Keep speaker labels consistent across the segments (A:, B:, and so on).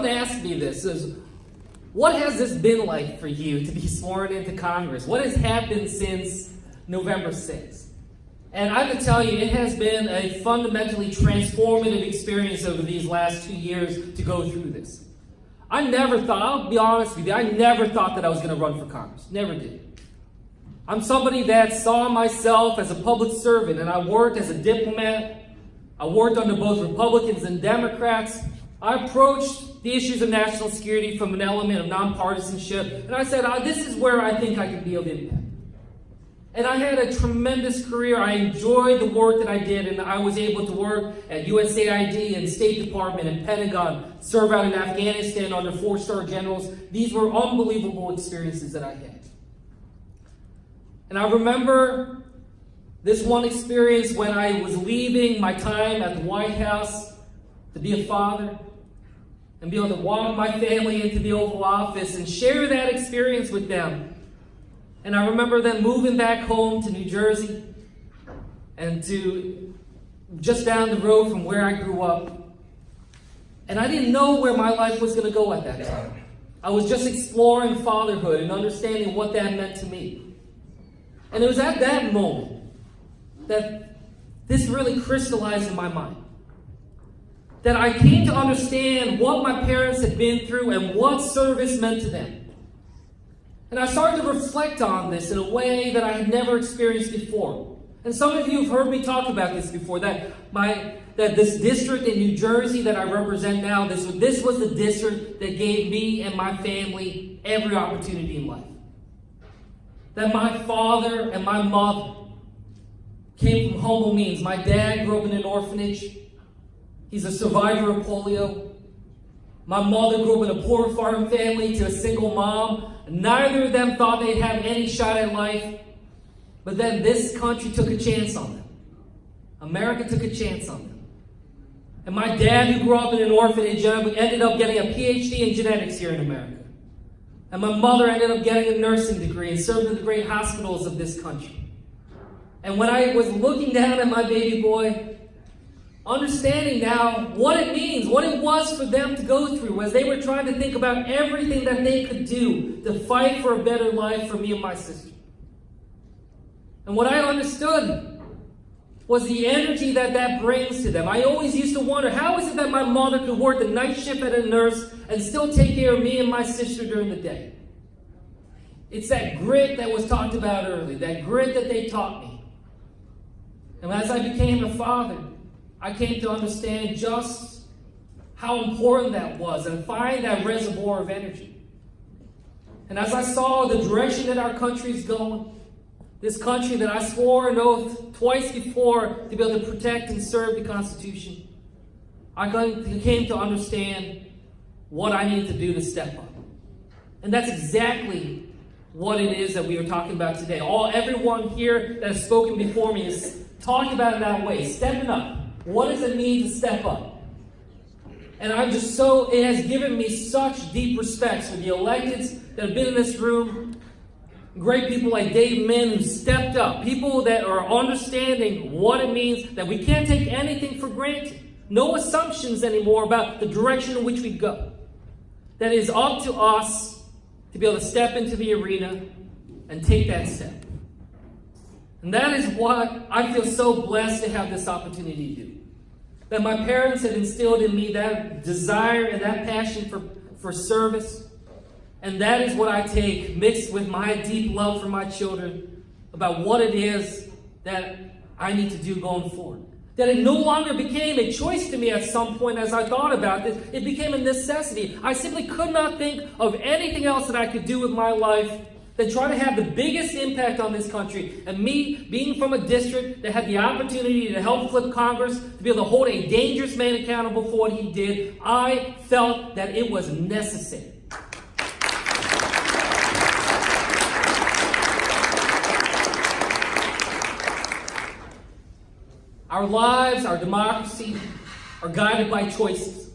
A: someone asked me this, is what has this been like for you to be sworn into Congress? What has happened since November 6th? And I can tell you, it has been a fundamentally transformative experience over these last 2 years to go through this. I never thought, I'll be honest with you, I never thought that I was going to run for Congress. Never did. I'm somebody that saw myself as a public servant, and I worked as a diplomat. I worked under both Republicans and Democrats. I approached the issues of national security from an element of nonpartisanship, and I said, this is where I think I can be of impact. And I had a tremendous career. I enjoyed the work that I did, and I was able to work at USAID and State Department and Pentagon, serve out in Afghanistan under 4-star generals. These were unbelievable experiences that I had. And I remember this one experience when I was leaving my time at the White House to be a father and be able to walk my family into the Oval Office and share that experience with them. And I remember them moving back home to New Jersey and to just down the road from where I grew up. And I didn't know where my life was going to go at that time. I was just exploring fatherhood and understanding what that meant to me. And it was at that moment that this really crystallized in my mind. That I came to understand what my parents had been through and what service meant to them. And I started to reflect on this in a way that I had never experienced before. And some of you have heard me talk about this before, that this district in New Jersey that I represent now, this was the district that gave me and my family every opportunity in life. That my father and my mother came from humble means. My dad grew up in an orphanage. He's a survivor of polio. My mother grew up in a poor farm family to a single mom. Neither of them thought they'd have any shot at life. But then this country took a chance on them. America took a chance on them. And my dad, who grew up in an orphanage, ended up getting a PhD in genetics here in America. And my mother ended up getting a nursing degree and served in the great hospitals of this country. And when I was looking down at my baby boy, understanding now what it means, what it was for them to go through as they were trying to think about everything that they could do to fight for a better life for me and my sister. And what I understood was the energy that brings to them. I always used to wonder, how is it that my mother could work the night shift at a nurse and still take care of me and my sister during the day? It's that grit that was talked about earlier, that grit that they taught me. And as I became a father, I came to understand just how important that was and find that reservoir of energy. And as I saw the direction that our country is going, this country that I swore an oath twice before to be able to protect and serve the Constitution, I came to understand what I need to do to step up. And that's exactly what it is that we are talking about today. Everyone here that has spoken before me is talking about it that way, stepping up. What does it mean to step up? And it has given me such deep respect for the electeds that have been in this room. Great people like Dave Min who stepped up. People that are understanding what it means, that we can't take anything for granted. No assumptions anymore about the direction in which we go. That it is up to us to be able to step into the arena and take that step. And that is what I feel so blessed to have this opportunity to do. That my parents have instilled in me that desire and that passion for service. And that is what I take mixed with my deep love for my children about what it is that I need to do going forward. That it no longer became a choice to me at some point as I thought about this. It became a necessity. I simply could not think of anything else that I could do with my life than try to have the biggest impact on this country. And me, being from a district that had the opportunity to help flip Congress, to be able to hold a dangerous man accountable for what he did, I felt that it was necessary. Our lives, our democracy, are guided by choices.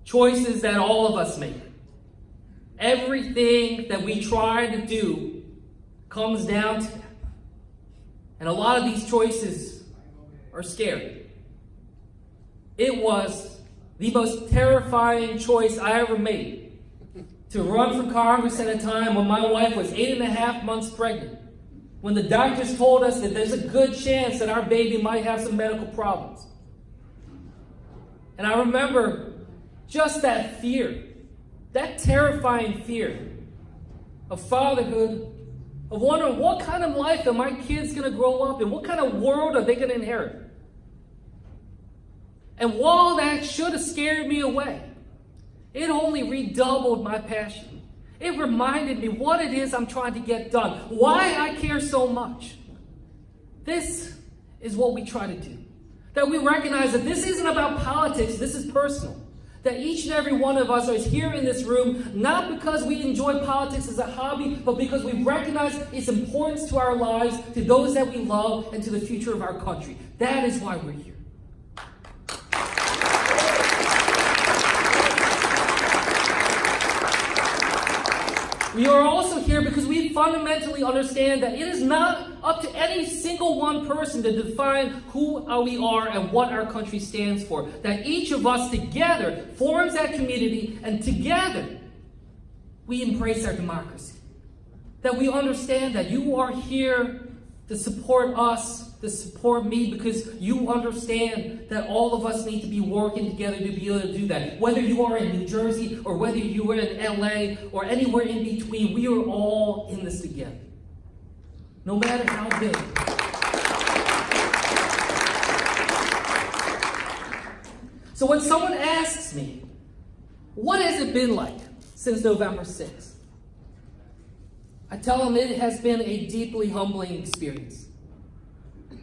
A: Choices that all of us make. Everything that we try to do comes down to that. And a lot of these choices are scary. It was the most terrifying choice I ever made, to run for Congress at a time when my wife was 8.5 months pregnant, when the doctors told us that there's a good chance that our baby might have some medical problems. And I remember just that fear, that terrifying fear of fatherhood, of wondering what kind of life are my kids going to grow up in? What kind of world are they going to inherit? And while that should have scared me away, it only redoubled my passion. It reminded me what it is I'm trying to get done, why I care so much. This is what we try to do. That we recognize that this isn't about politics, this is personal. That each and every one of us is here in this room, not because we enjoy politics as a hobby, but because we recognize its importance to our lives, to those that we love, and to the future of our country. That is why we're here. We are also here because we fundamentally understand that it is not up to any single one person to define who we are and what our country stands for. That each of us together forms that community, and together we embrace our democracy. That we understand that you are here to support us, to support me, because you understand that all of us need to be working together to be able to do that. Whether you are in New Jersey or whether you are in LA or anywhere in between, we are all in this together. No matter how big. So when someone asks me, what has it been like since November 6th? I tell them it has been a deeply humbling experience.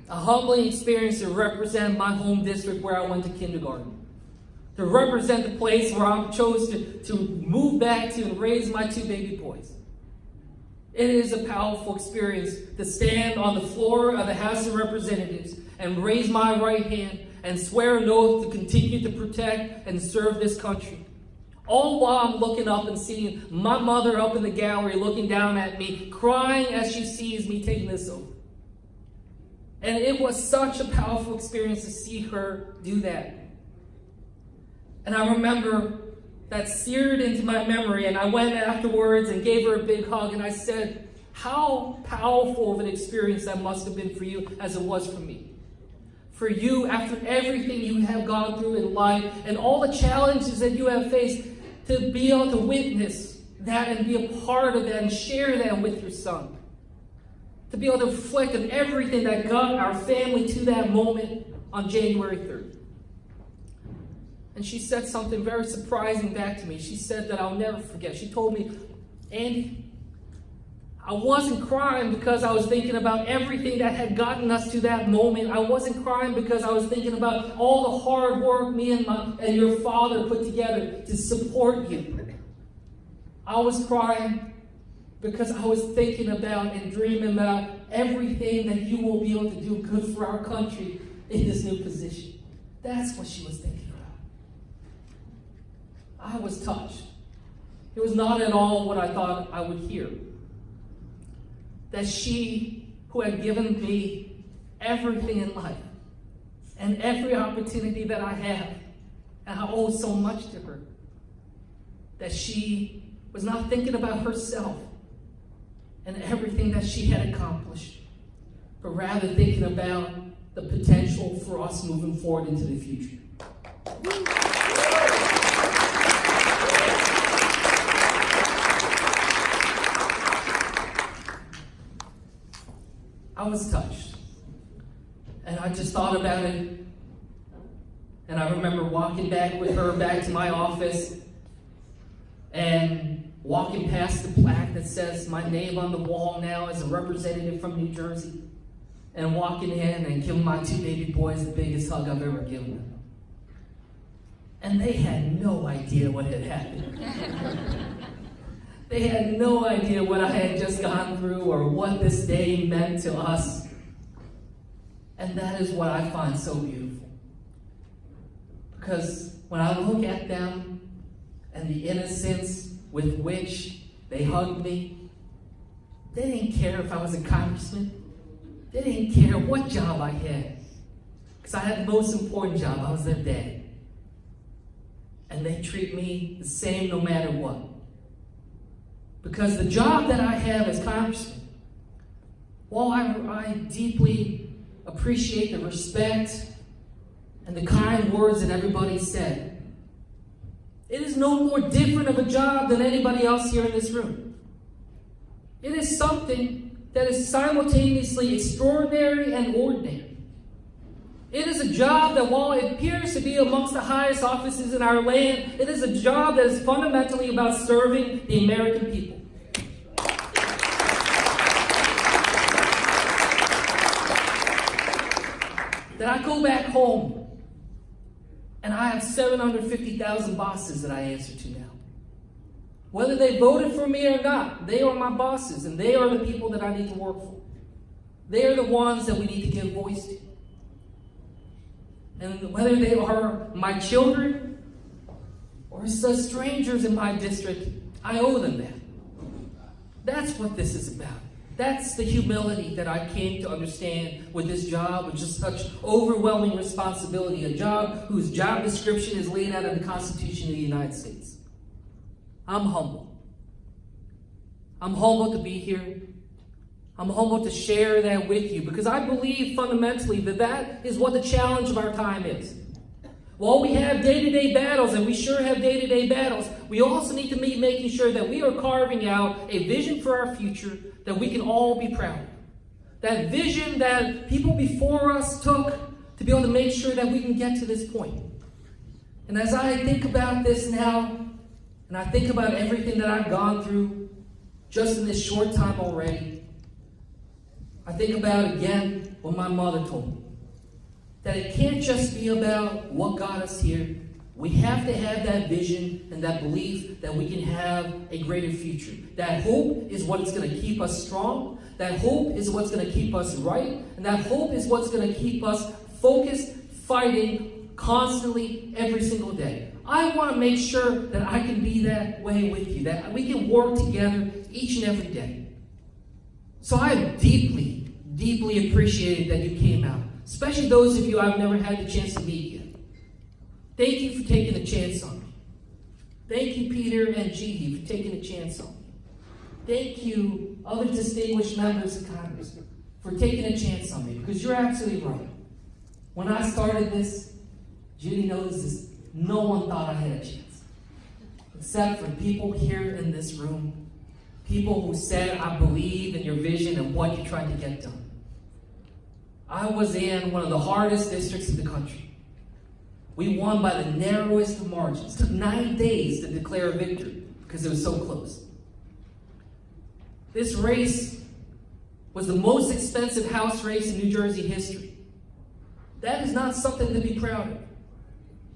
A: A humbling experience to represent my home district where I went to kindergarten. To represent the place where I chose to move back to and raise my 2 baby boys. It is a powerful experience to stand on the floor of the House of Representatives and raise my right hand and swear an oath to continue to protect and serve this country. All while I'm looking up and seeing my mother up in the gallery looking down at me, crying as she sees me taking this oath. And it was such a powerful experience to see her do that. And I remember that seared into my memory, and I went afterwards and gave her a big hug, and I said, how powerful of an experience that must have been for you as it was for me. For you, after everything you have gone through in life and all the challenges that you have faced, to be able to witness that and be a part of that and share that with your son. To be able to reflect on everything that got our family to that moment on January 3rd. And she said something very surprising back to me. She said that I'll never forget. She told me, Andy, I wasn't crying because I was thinking about everything that had gotten us to that moment. I wasn't crying because I was thinking about all the hard work me and your father put together to support you. I was crying because I was thinking about and dreaming about everything that you will be able to do good for our country in this new position. That's what she was thinking about. I was touched. It was not at all what I thought I would hear. That she, who had given me everything in life and every opportunity that I have, and I owe so much to her, that she was not thinking about herself and everything that she had accomplished, but rather thinking about the potential for us moving forward into the future. I was touched. And I just thought about it. And I remember walking back with her back to my office and walking past the plaque that says my name on the wall now as a representative from New Jersey, and walking in and giving my 2 baby boys the biggest hug I've ever given them. And they had no idea what had happened. They had no idea what I had just gone through or what this day meant to us. And that is what I find so beautiful. Because when I look at them and the innocence with which they hugged me, they didn't care if I was a congressman. They didn't care what job I had. Because I had the most important job. I was their dad. and they treat me the same no matter what. Because the job that I have as Congressman, while I deeply appreciate the respect and the kind words that everybody said, it is no more different of a job than anybody else here in this room. It is something that is simultaneously extraordinary and ordinary. It is a job that, while it appears to be amongst the highest offices in our land, it is a job that is fundamentally about serving the American people. That I go back home and I have 750,000 bosses that I answer to now. Whether they voted for me or not, they are my bosses and they are the people that I need to work for. They are the ones that we need to give voice to. And whether they are my children or strangers in my district, I owe them that. That's what this is about. That's the humility that I came to understand with this job, which is such overwhelming responsibility, a job whose job description is laid out in the Constitution of the United States. I'm humble. I'm humbled to be here. I'm humbled to share that with you because I believe fundamentally that that is what the challenge of our time is. While we have day-to-day battles, and we sure have day-to-day battles, we also need to be making sure that we are carving out a vision for our future that we can all be proud of. That vision that people before us took to be able to make sure that we can get to this point. And as I think about this now, and I think about everything that I've gone through just in this short time already, I think about, again, what my mother told me. That it can't just be about what got us here. We have to have that vision and that belief that we can have a greater future. That hope is what is going to keep us strong. That hope is what's going to keep us right. And that hope is what's going to keep us focused, fighting constantly every single day. I want to make sure that I can be that way with you. That we can work together each and every day. So I deeply, deeply appreciated that you came out. Especially those of you I've never had the chance to meet yet. Thank you for taking a chance on me. Thank you, Peter and Judy, for taking a chance on me. Thank you, other distinguished members of Congress, for taking a chance on me. Because you're absolutely right. When I started this, Judy knows this, no one thought I had a chance. Except for people here in this room. People who said, I believe in your vision and what you're trying to get done. I was in one of the hardest districts in the country. We won by the narrowest of margins. It took 9 days to declare a victory because it was so close. This race was the most expensive House race in New Jersey history. That is not something to be proud of.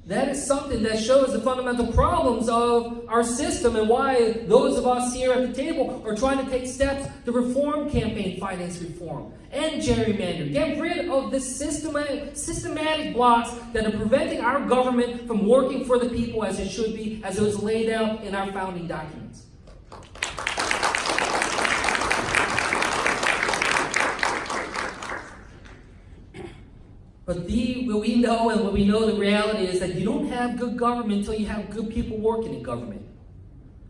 A: That is something that shows the fundamental problems of our system and why those of us here at the table are trying to take steps to reform campaign finance reform and gerrymander. Get rid of the systematic blocks that are preventing our government from working for the people as it should be, as it was laid out in our founding documents. But what we know the reality is that you don't have good government until you have good people working in government.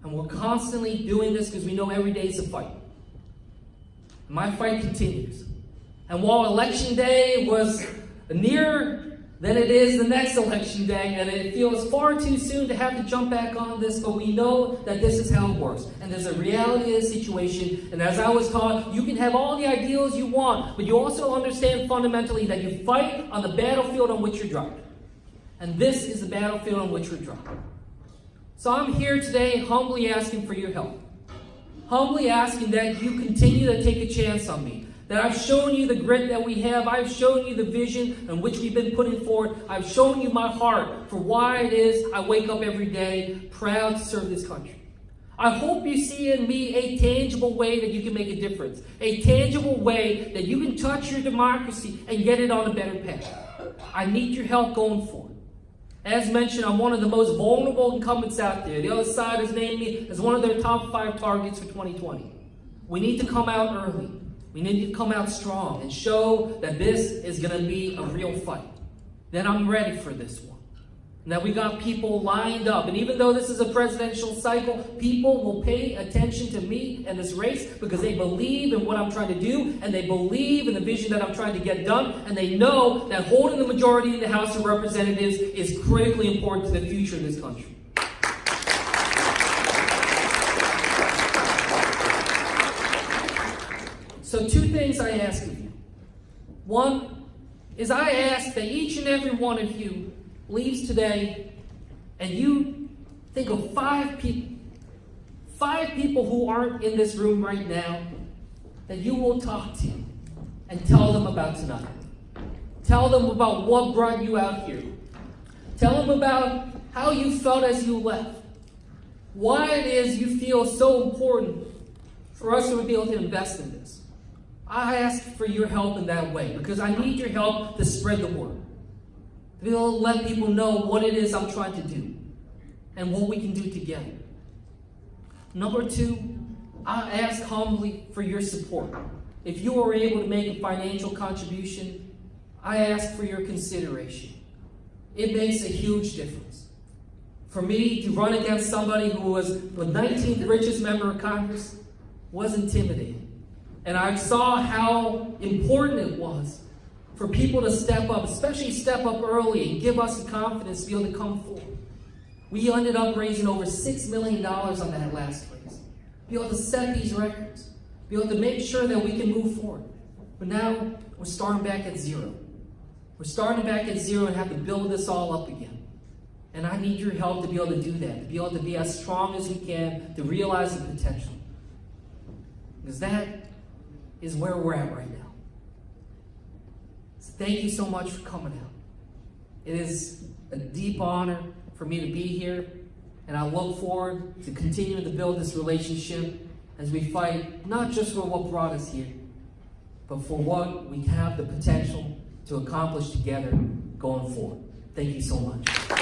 A: And we're constantly doing this because we know every day is a fight. My fight continues. And while election day was nearer than it is the next election day, and it feels far too soon to have to jump back on this, but we know that this is how it works. And there's a reality of the situation, and as I was taught, you can have all the ideals you want, but you also understand fundamentally that you fight on the battlefield on which you're dropped. And this is the battlefield on which we're dropped. So I'm here today humbly asking for your help. Humbly asking that you continue to take a chance on me. That I've shown you the grit that we have. I've shown you the vision in which we've been putting forward. I've shown you my heart for why it is I wake up every day proud to serve this country. I hope you see in me a tangible way that you can make a difference. A tangible way that you can touch your democracy and get it on a better path. I need your help going forward. As mentioned, I'm one of the most vulnerable incumbents out there. The other side has named me as one of their top 5 targets for 2020. We need to come out early. We need to come out strong and show that this is going to be a real fight. That I'm ready for this one. And that we got people lined up. And even though this is a presidential cycle, people will pay attention to me and this race because they believe in what I'm trying to do, and they believe in the vision that I'm trying to get done, and they know that holding the majority in the House of Representatives is critically important to the future of this country. So 2 things I ask of you. One is I ask that each and every one of you leaves today and you think of 5 people who aren't in this room right now that you will talk to and tell them about tonight. Tell them about what brought you out here. Tell them about how you felt as you left. Why it is you feel so important for us to be able to invest in this. I ask for your help in that way because I need your help to spread the word. To be able to let people know what it is I'm trying to do and what we can do together. Number 2, I ask humbly for your support. If you are able to make a financial contribution, I ask for your consideration. It makes a huge difference. For me to run against somebody who was the 19th richest member of Congress was intimidating. And I saw how important it was for people to step up, especially step up early and give us the confidence to be able to come forward. We ended up raising over $6 million on that last race. Be able to set these records. Be able to make sure that we can move forward. But now we're starting back at 0. We're starting back at 0 and have to build this all up again. And I need your help to be able to do that, to be able to be as strong as we can, to realize the potential. Because that is where we're at right now. So thank you so much for coming out. It is a deep honor for me to be here, and I look forward to continuing to build this relationship as we fight not just for what brought us here, but for what we have the potential to accomplish together going forward. Thank you so much.